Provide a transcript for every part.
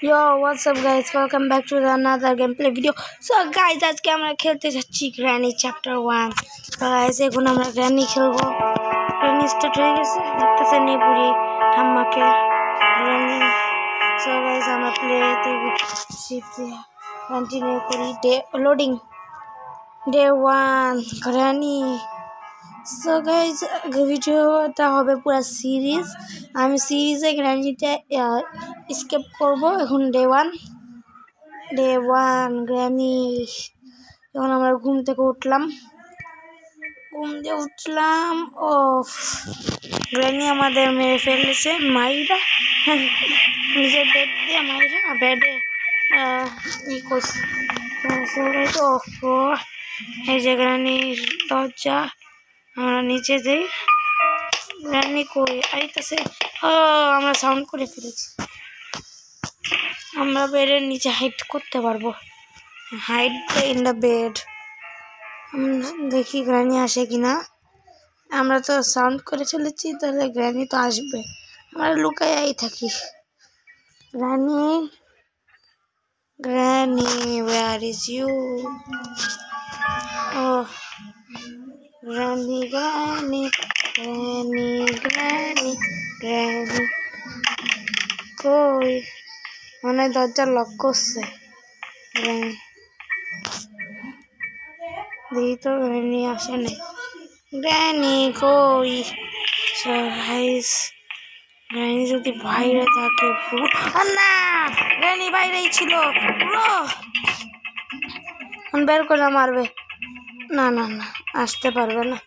Yo, what's up guys? Welcome back to another gameplay video. So guys, আজকে আমরা খেলতে যাচ্ছি গ্র্যানি চ্যাপ্টার 1। তো গাইস এখন আমরা গ্র্যানি খেলবো। গ্র্যানি স্টার্ট হয়ে গেছে, দেখতেছেন এই বুড়ি ঠাম্মাকে গ্র্যানি। সো গাইস আমরা প্লেতে শিফট দিয়ে কন্টিনিউ করি। Loading day 1 granny. So guys ভিডিওটা হবে পুরো সিরিজ। আমি সিরিজে গ্র্যানিটা স্কিপ করব। এখন ডে ওয়ান গ্র্যানি। এখন আমরা ঘুম থেকে উঠলাম। ও গ্র্যানি আমাদের মেরে ফেলেছে মাইরা, নিজের বেড দিয়ে মাইরা বেডে ই করছে। এই যে গ্র্যানির দরজা, আমরা নিচে যাই। গ্র্যানি কই আইতাছে? আমরা সাউন্ড করে ফেলেছি। আমরা বেডের নিচে হাইড করতে পারবো, হাইড ইন দ্য বেড। দেখি গ্র্যানি আসে কিনা। আমরা তো সাউন্ড করে ফেলেছি, তাহলে গ্র্যানি তো আসবে। আমরা লুকাই থাকি। Granny where is you? Granny কই? মনে হয় দরজা লক করছে। গ্র্যানি দেখি তো, গ্র্যানি আসে নাই। গ্র্যানি কই? গ্র্যানি যদি বাইরে থাকে, না গ্র্যানি বাইরেই ছিল। বের করে মারবে। না আসতে পারবে না,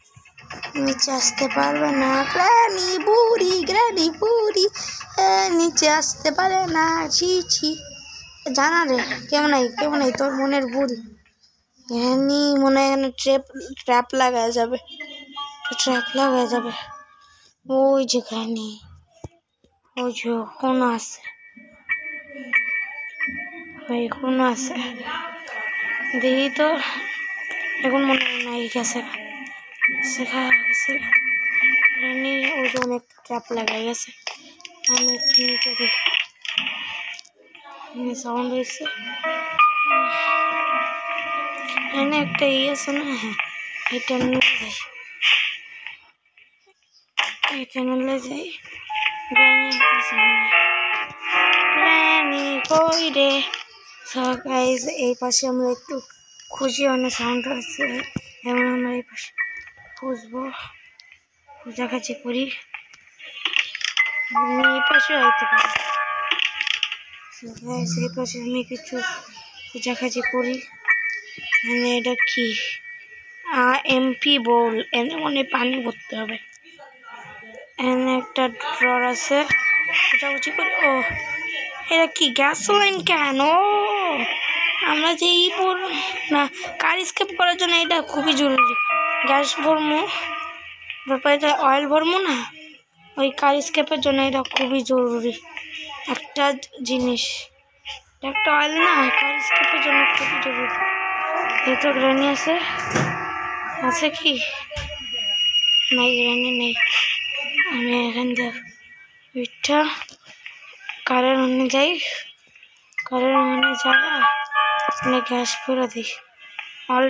নিচে আসতে পারবে না। গ্র্যানি বুড়ি নিচে আসতে পারে না। ছি জানা রে, কেমন নাই তোর মনের বুড়ি। গ্র্যানি মনে হয় এখানে ট্র্যাপ লাগায় যাবে। ওই যে গ্র্যানি, ওই যে এখনো আছে। দেখি তো, এখন মনে হয় নাই গেছে। গ্র্যানি ওই যে অনেক ট্র্যাপ লাগাই গেছে। আমি একটু নিচে দেখি, সাউন্ড হয়েছে। এখানে একটা আছে না, হ্যাঁ এটা নিলে যাই। গ্র্যানি কই রে? সো গাইস এই পাশে আমরা একটু খুঁজি, অনেক সাউন্ড আছে। এখন আমরা এই পাশে খুঁজবো, খোঁজাখাঁচি করি। আমি এই পাশে আইতে পারি। এই পাশে আমি কিছু খোঁজাখাঁচি করি। মানে এটা কি? এমপি বোল, এনে মনে পানি ভরতে হবে। এনে একটা ড্রয়ার আছে, খোঁজাখুঁজি করি। এটা কি? গ্যাসোলাইন ক্যান। আমরা যে কার স্কেপ করার জন্য এটা খুবই জরুরি। গ্যাস ভরমো, তারপরে অয়েল ভরমো না, ওই কার স্কেপের জন্য এটা খুবই জরুরি একটা জিনিস। একটা অয়েল না, কার স্কেপের জন্য খুবই জরুরি। এই তো গ্র্যানি আছে কি? নাই, গ্র্যানি নেই। আমি এখান থেকে কারের ওখানে যাই। গ্যাস পুরো দিই। অয়েল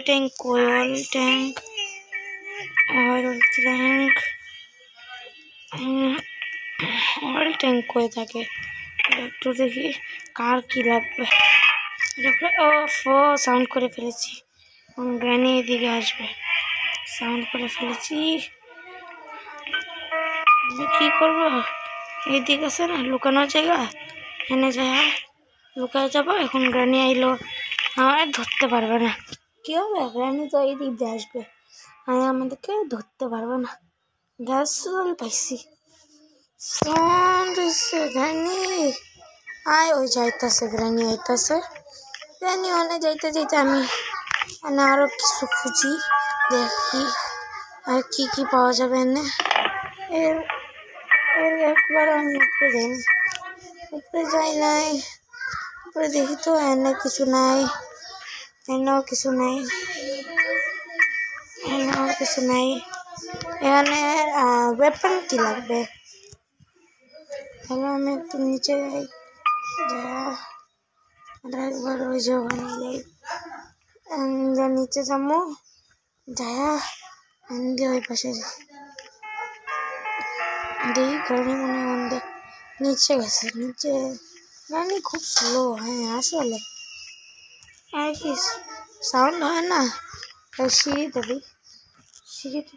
ট্যাঙ্ক কই থাকে? একটু দেখি কার কি লাগবে। সাউন্ড করে ফেলেছি। গ্র্যানি এদিকে আসবে, সাউন্ড করে ফেলেছি। আমি কি করবো? এইদিকে আছে না লুকানোর জায়গা, এনে যায় লুকায় যাবো। এখন গ্র্যানি আইলো, আমার ধরতে পারবে না। কি হবে? গ্র্যানি তো এই দিক দিয়ে আসবে, আমাদেরকে ধরতে পারবে না। গ্যাস পাইছি। গ্র্যানি ওই যাইতেছে, গ্র্যানি আইতাছে। গ্র্যানি অনেক যাইতে আমি আরো কিছু খুঁজি, দেখি আর কি পাওয়া যাবে। এনে একবার আমি উপরে যাই নাই, উপরে দেখি তো এনে কিছু নাই, এনেও কিছু নাই। এখানে ওয়েপন কি লাগবে? তাহলে আমি একটু নিচে যাই, একবার ওই যে ওখানে যাই নিচে যাবো যায়া ওই পাশে দেখি গাড়ি মনে হয় নিচে গেছে নিচে গাড়ি খুব স্লো হ্যাঁ আসলে আর কি সাউন্ড হয় না সিঁড়িতে দিই সিঁড়িতে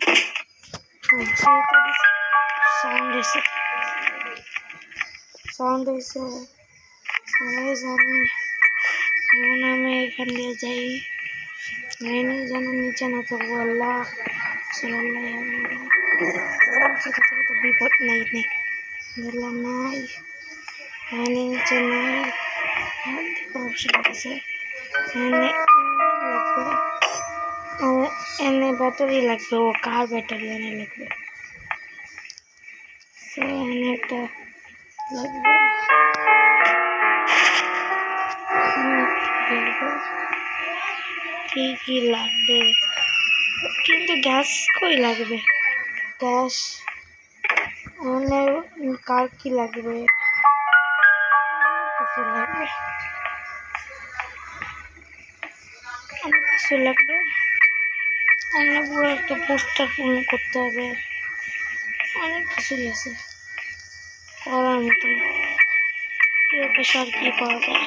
সাউন্ড হয়েছে সবাই জানি এখন আমি এখান দিয়ে যাই যেন নিচে না থাকবো আল্লাহ তো বিপদ নাই বললাম নাই নিচে নাই আছে এনে ব্যাটারি লাগবে ও কার ব্যাটারি এনে লাগবে এনে একটা লাগবে কি লাগবে কিন্তু গ্যাস কই লাগবে গ্যাস কার কি লাগবে কিছু লাগবে অনেক কিছু লাগবে আমরা পুরো একটা পোস্টার পূরণ করতে হবে অনেক কিছুই আছে করার মতন আর কি পাওয়া যায়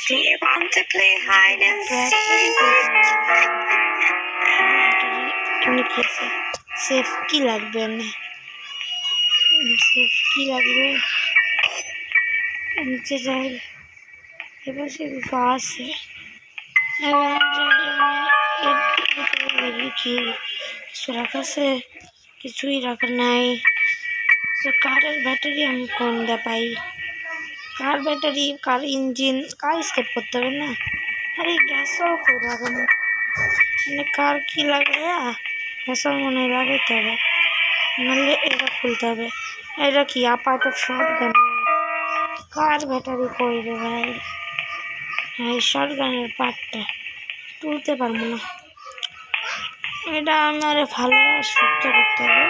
Do you want to play hide and seek? Safe কি লাগবে সেফ কি লাগবে নিচে যাই এবার সে কিছু আছে কি কিছু রাখা আছে কিছুই রাখা নাই কারের ব্যাটারি আমি কোনটা পাই কার ব্যাটারি কার ইঞ্জিন কার স্কেপ করতে হবে না আরে গ্যাসও করে লাগানো মানে কার কি লাগে গ্যাসও মনে লাগাইতে হবে নাহলে এটা খুলতে হবে এটা কি আপাতত শর্ট গান কার ব্যাটারি কই রে ভাই হ্যাঁ শর্ট গানের পার্টটা তুলতে পারবো না এটা আমার ভালো শক্ত করতে হবে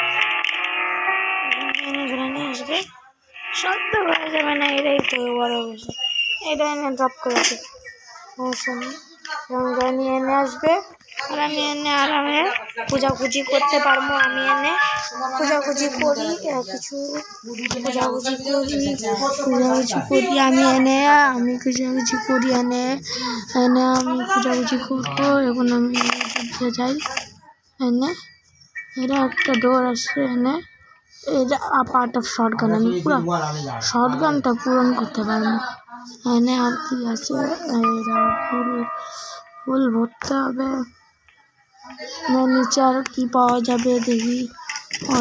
নিয়ে আসবে শব্দ করা যাবে না এটাই তো বড় বিষয় এটা এনে ড্রপ করেছি সমস্যা নেই গানি এনে আসবে আর আমি এনে আরামে পূজাপুজি করতে পারবো আমি এনে পূজাপুজি করি কিছু পূজাপুজি করি আমি এনে পূজাপুজি করি এনে আমি পূজাপুজি করবো এখন আমি যাই এনে এটা একটা ডোর আসছে এনে এটা পার্ট অফ শর্ট গান আমি পুরো শর্ট গানটা পূরণ করতে পারবো এনে আর কি আছে এরা ফুল ভরতে হবে নিচে আর কি পাওয়া যাবে দেখি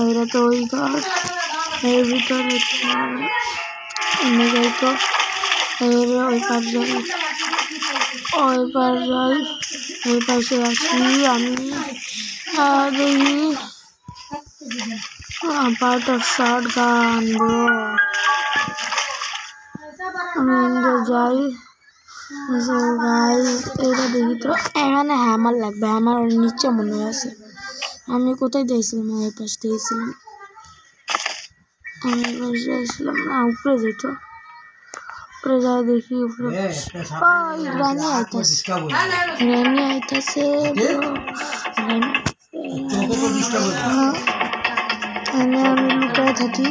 এরা তো ওই ঘর এর ভিতরে এনে যাই তো ওই পাশ যাই ওই পাশ যাই এই পাশে আসি আমি দেখি part of shotgun bro আমি যাই এটা দেখি তো এখানে হ্যামার লাগবে হ্যামার নিচে মনে আছে আমি কোথায় দিয়েছিলাম ওই পাশ দিয়েছিলাম আমি যাইছিলাম না উপরে যেত উপরে যাই দেখি উপরে রানী আইতাছে আমি লুকায় থাকি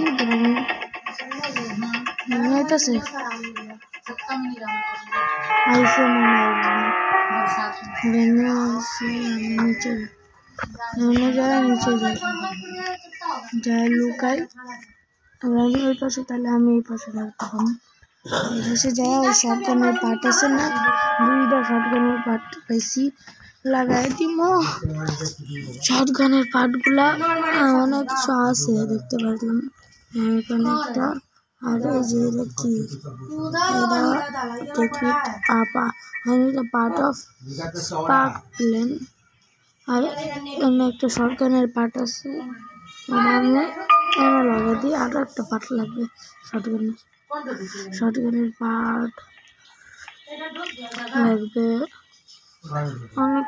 আইতাছে আইসে মনে হয় নিচে যাই লুকাই রানী ওই পাশে তাহলে আমি এই পাশে থাকতে পারবো এই পাশে যাই ওই শটগানের পার্ট আছে না দুইটা শটগানের পার্ট পাইছি লাগাই দিব শটগানের পার্টগুলা অনেক কিছু আছে দেখতে পারলাম এখানে একটা আর এই যে এটা কি দেখি এটা পার্ট অফ স্পার্ক প্লেন আর এখানে একটা শটগানের পার্ট আছে আমি এনে লাগাই দিই আরও একটা পার্ট লাগবে শটগানের পার্ট লাগবে অনেক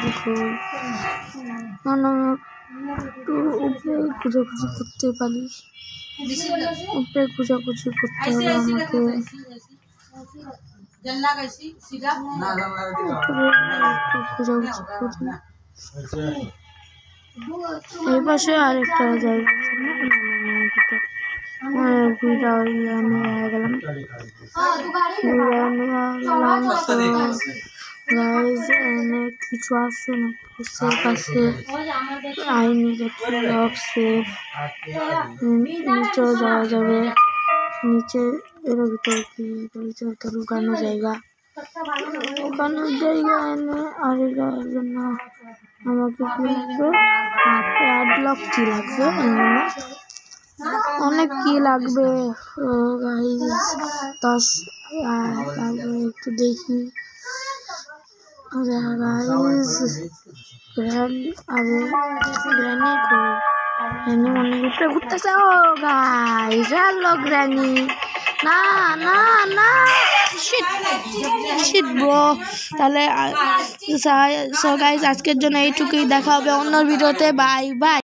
কিছু একটু উপরে খোঁজাখুঁজি করতে পারি, উপরে খোঁজাখুঁজি করতে হবে আমাকে। খোঁজাখুঁজি করি। এই পাশে আরেকটা জায়গা আছে না, ঘুরা হয়ে গেলাম। কিছু আছে নাকি সেফ আছে, I need a of safe. নিচেও যাওয়া যাবে, নিচে এর ভিতরে কি লুকানো জায়গা, লুকানোর জায়গা এনে আর এর জন্য আমাকে কি লাগবে, প্যাডলক কি লাগবে, অনেক কি লাগবে গাইস। 10 তারপরে একটু দেখি গাইস। গ্র্যানি কই, গ্র্যানি অনেক উপরে ঘুরতেছে। ও গাইস, হ্যালো গ্র্যানি। না না না, শিট ব্রো। তাহলে সো গাইস, আজকের জন্য এইটুকুই, দেখা হবে অন্য ভিডিওতে। Bye bye.